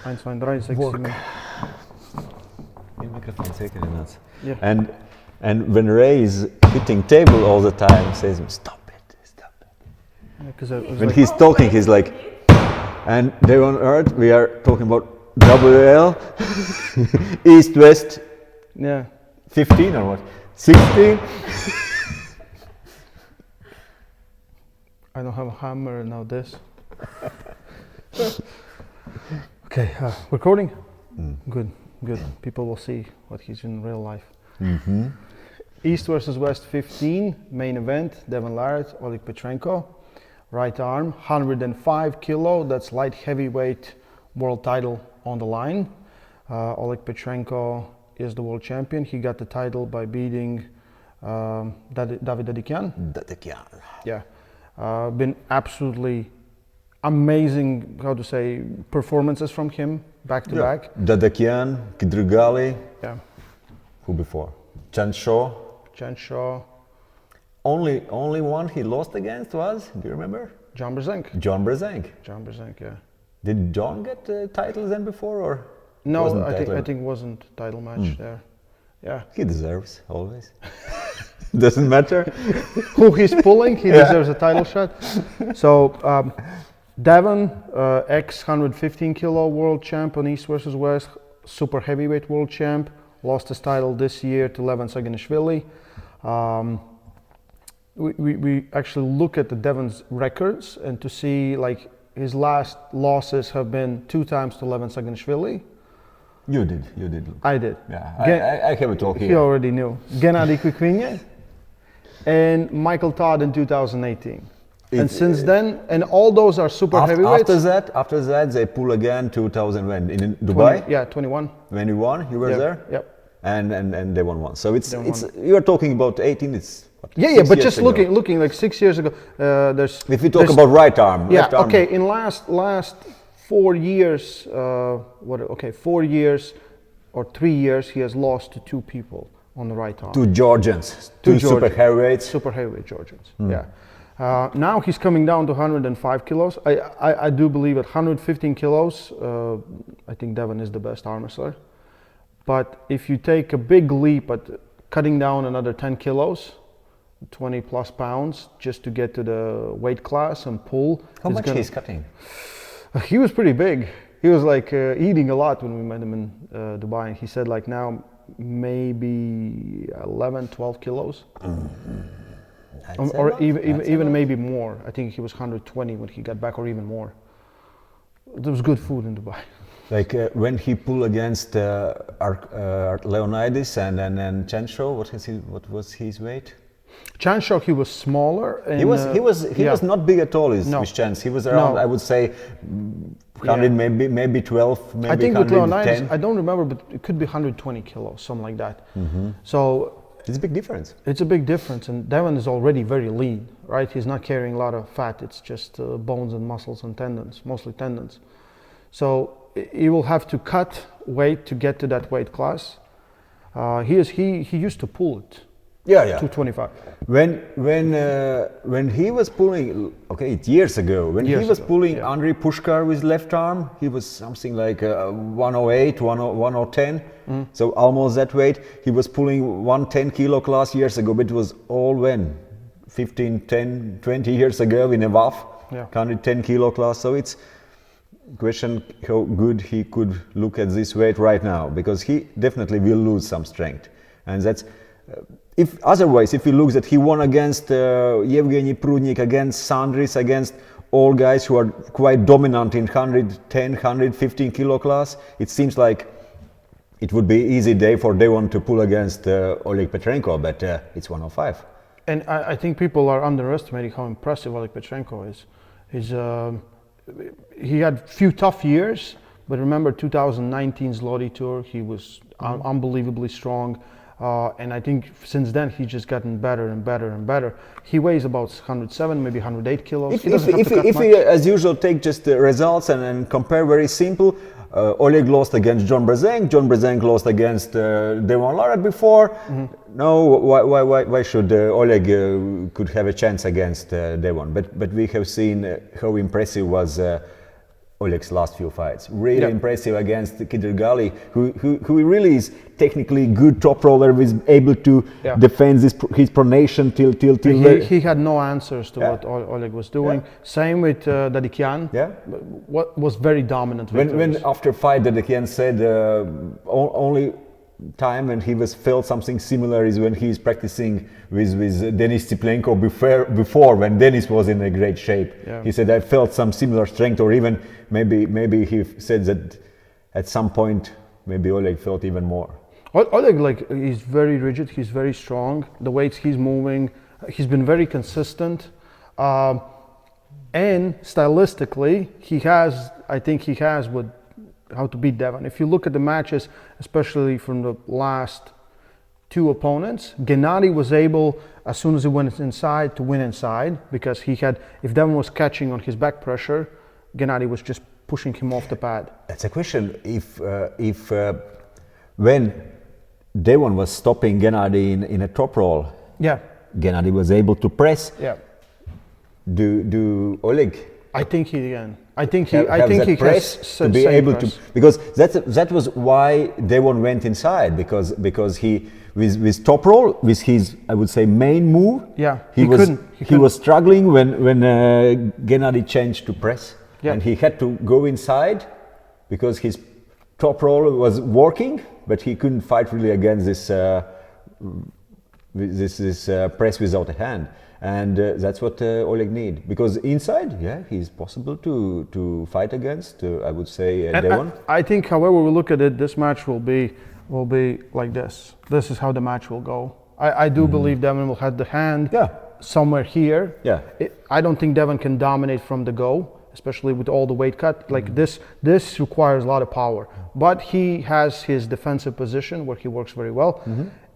1,63. In microphone zeker inderdaad. Yeah. And when Ray is hitting table all the time, says, stop it. Yeah, When he's talking, he's like, and Devon Larratt, we are talking about WL, East West, yeah, 15 or what? 16? I don't have a hammer now. This. Okay, recording. Good. People will see what he's in real life. Mm-hmm. East versus West 15 main event. Devon Larratt, Oleg Petrenko, right arm, 105 kilo. That's light heavyweight world title on the line. Oleg Petrenko is the world champion. He got the title by beating David Dadikyan. Yeah. Been absolutely amazing, performances from him back to back. Dadikyan, Kidrigali. Yeah. Who before? Chen Shaw. Only one he lost against was, do you remember? John Brzenk. John Brzenk, yeah. Did John get titles then before, or? No, I think it wasn't title match there. Yeah. He deserves, always. Doesn't matter. Who he's pulling, he deserves a title shot. So, Devon, ex-115 kilo world champ on East versus West, super heavyweight world champ, lost his title this year to Levan Saginishvili. We actually look at the Devon's records and to see like his last losses have been 2 times to Levan Saginishvili. You did. I did. Yeah, I have a talk here. He already knew. Gennady Kvikvinye and Michael Todd in 2018. And since then, and all those are super heavyweights. After that, they pull again 2000 when in Dubai. 21. When you won, you were there. Yep. And they won one. So it's you are talking about 18. It's what, but just looking like 6 years ago. If we talk about right arm. Yeah. Left arm. Okay. In last 4 years, 4 years or 3 years, he has lost to 2 people on the right arm. 2 Georgians. 2 super heavyweights. Super heavyweight Georgians. Yeah. Now he's coming down to 105 kilos. I do believe at 115 kilos, I think Devon is the best arm wrestler. But if you take a big leap at cutting down another 10 kilos, 20 plus pounds, just to get to the weight class and pull. How much he's cutting? He was pretty big. He was like eating a lot when we met him in Dubai. And he said like now maybe 11, 12 kilos. Or even maybe more. I think he was 120 when he got back, or even more. There was good food in Dubai. Like when he pulled against Leonidas and Chenshaw, what was his weight? Chenshaw, he was smaller. And, he was not big at all. With Chance, he was around. I would say 100, maybe 12, maybe 110. I think with Leonidas, I don't remember, but it could be 120 kilos, something like that. Mm-hmm. So. It's a big difference. It's a big difference, and Devon is already very lean, right? He's not carrying a lot of fat. It's just bones and muscles and tendons, mostly tendons. So he will have to cut weight to get to that weight class. He used to pull it. Yeah. 225. When he was pulling, it's years ago. When he was pulling Andrei Pushkar with left arm, he was something like 108, 110. So almost that weight. He was pulling 110 kilo class years ago, but it was all when 15, 10, 20 years ago in a WAF, 110 kilo class. So it's question how good he could look at this weight right now, because he definitely will lose some strength, and that's. If he looks that he won against Yevgeny Prudnik, against Sandris, against all guys who are quite dominant in 110, 115 kilo class, it seems like it would be easy day for Devon to pull against Oleg Petrenko, but it's 105. And I think people are underestimating how impressive Oleg Petrenko is. He had few tough years, but remember 2019's Lodi Tour, he was unbelievably strong. And I think since then he's just gotten better and better and better. He weighs about 107, maybe 108 kilos. If we, as usual, take just the results and compare very simple, Oleg lost against John Brzenk. John Brzenk lost against Devon Larratt before. Mm-hmm. No, why should Oleg could have a chance against Devon? But we have seen how impressive was Oleg's last few fights. Really impressive against Kidrgali, who really is technically good top roller, is able to defend his pronation till he had no answers to what Oleg was doing. Same with Dadikyan. What was very dominant. When after fight Dadikyan said only time when he was felt something similar is when he's practicing with Denis Tsiplenko before when Denis was in a great shape. He said I felt some similar strength, or even maybe he said that at some point maybe Oleg felt even more. Oleg, like, he's very rigid, he's very strong, the weights he's moving, he's been very consistent, and stylistically I think he has how to beat Devon. If you look at the matches, especially from the last two opponents, Gennady was able, as soon as he went inside, to win inside, because if Devon was catching on his back pressure, Gennady was just pushing him off the pad. That's a question. If when Devon was stopping Gennady in a top roll, Gennady was able to press. Do Oleg? I think he can. I think he has to be able to, because that was why Devon went inside, because he with top roll, with his, I would say, main move. He was struggling when Gennady changed to press, and he had to go inside because his top roll was working, but he couldn't fight really against this press without a hand. And that's what Oleg need, because inside, he's possible to fight against. I would say Devon. I think, however we look at it, this match will be like this. This is how the match will go. I do believe Devon will have the hand somewhere here. I don't think Devon can dominate from the go, especially with all the weight cut. Like this requires a lot of power. But he has his defensive position where he works very well.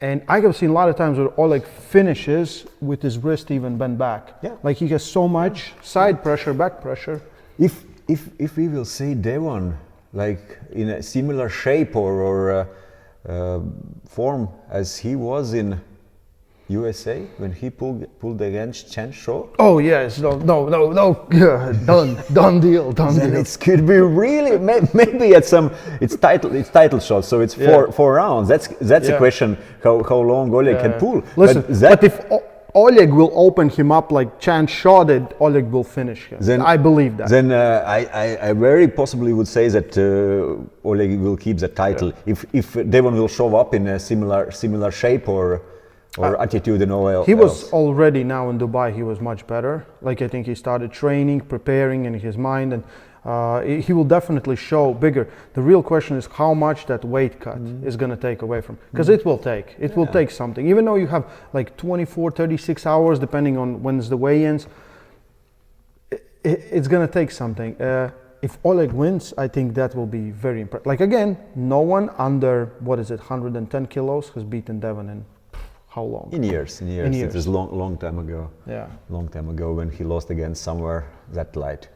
And I have seen a lot of times where Oleg finishes with his wrist even bent back. Like he has so much side pressure, back pressure. If we will see Devon like in a similar shape or form as he was in USA when he pulled against Chen Shou. Oh yes, no, done deal. Then it could be really maybe at some it's title shot, so it's four rounds. That's a question how long Oleg can pull. Listen, but if Oleg will open him up like Chen Shou did, Oleg will finish him. Then, I believe that. Then I very possibly would say that Oleg will keep the title if Devon will show up in a similar shape or attitude and all else. He was already now in Dubai, he was much better. Like I think he started training, preparing in his mind, and he will definitely show bigger. The real question is how much that weight cut is going to take away from, because it will take something. Even though you have like 24, 36 hours, depending on when's the weigh-ins, it's going to take something. If Oleg wins, I think that will be very impressive. Like again, no one under, 110 kilos has beaten Devon in how long? In years. It was long time ago. Long time ago when he lost against somewhere that light.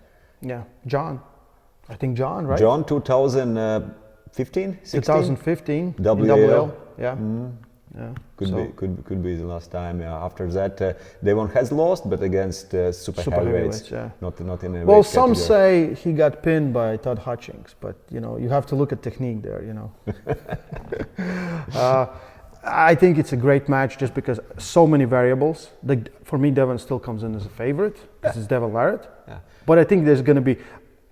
John. I think John, right? John, 2015, 16? 2015. WL. Could be the last time. After that, Devon has lost, but against super heavyweights. Not in a well, some say he got pinned by Todd Hutchings, but you have to look at technique there. I think it's a great match just because so many variables. For me, Devon still comes in as a favorite. This is Devon Larratt. But I think there's going to be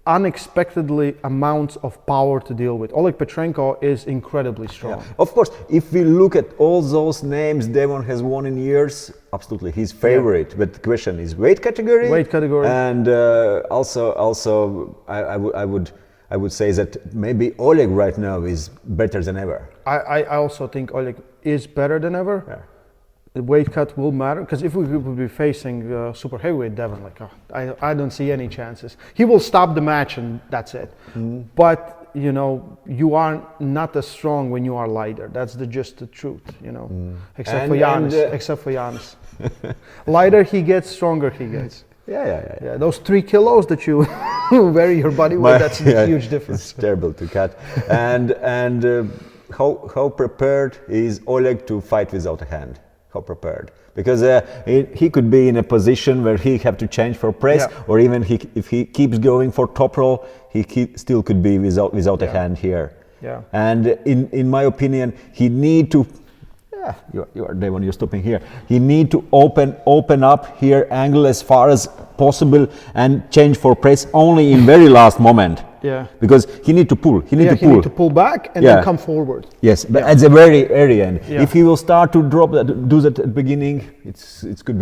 unexpectedly amounts of power to deal with. Oleg Petrenko is incredibly strong. Of course, if we look at all those names Devon has won in years, absolutely his favorite. But the question is weight category. And also I would say that maybe Oleg right now is better than ever. I also think Oleg is better than ever. The weight cut will matter, because if we would be facing super heavyweight Devon, I don't see any chances. He will stop the match and that's it. But you are not as strong when you are lighter. That's just the truth. Except for Giannis. Lighter he gets, stronger he gets. Yeah. Those 3 kilos that you vary your body weight, that's a huge difference. It's terrible to cut. And how prepared is Oleg to fight without a hand? how prepared, because he could be in a position where he have to change for press, or even if he keeps going for top roll, still could be without a hand here. Yeah. And in my opinion, he need to. Yeah, you are Devon. You're stopping here. He need to open up here angle as far as possible and change for press only in very last moment. Yeah. Because he need to pull. He need to pull back and then come forward. Yes, but at the very end. Yeah. If he will start to drop that, do that at the beginning, it could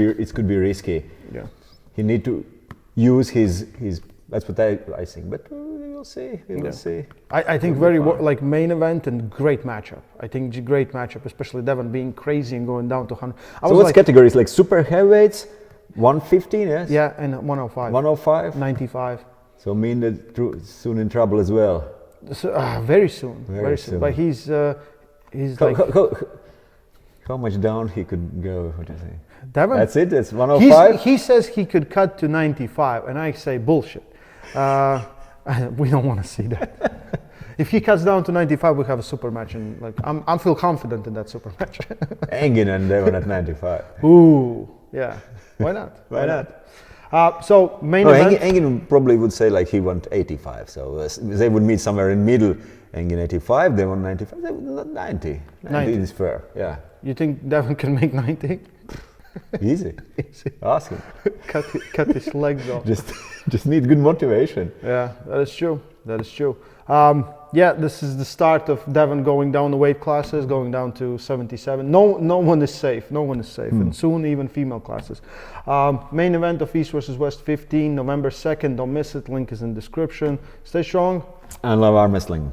be risky. Yeah. He need to use his. That's what I think. But we will see. We will see. I think like main event and great matchup. I think great matchup, especially Devon being crazy and going down to 100. So what's categories like super heavyweights, 115, yes? Yeah, and 105. 105. 95. So mean that soon in trouble as well. So, very soon. Very soon. But he's like. How much down he could go? What do you say? Devon, that's it. It's 105. He says he could cut to 95, and I say bullshit. We don't want to see that. If he cuts down to 95, we have a super match, and like I feel confident in that super match. Engin and Devon at 95. Ooh, yeah. Why not? Why not? So main event. Engin probably would say like he wants 85, so they would meet somewhere in middle. Engin 85, Devon 95, they would 90. 90 is fair, yeah. You think Devon can make 90? Easy. Ask him. cut his legs off. Just need good motivation. Yeah, that is true. That is true. Yeah, this is the start of Devon going down the weight classes, going down to 77. No one is safe. No one is safe, and soon even female classes. Main event of East versus West 15, November 2nd. Don't miss it. Link is in description. Stay strong. And love arm wrestling.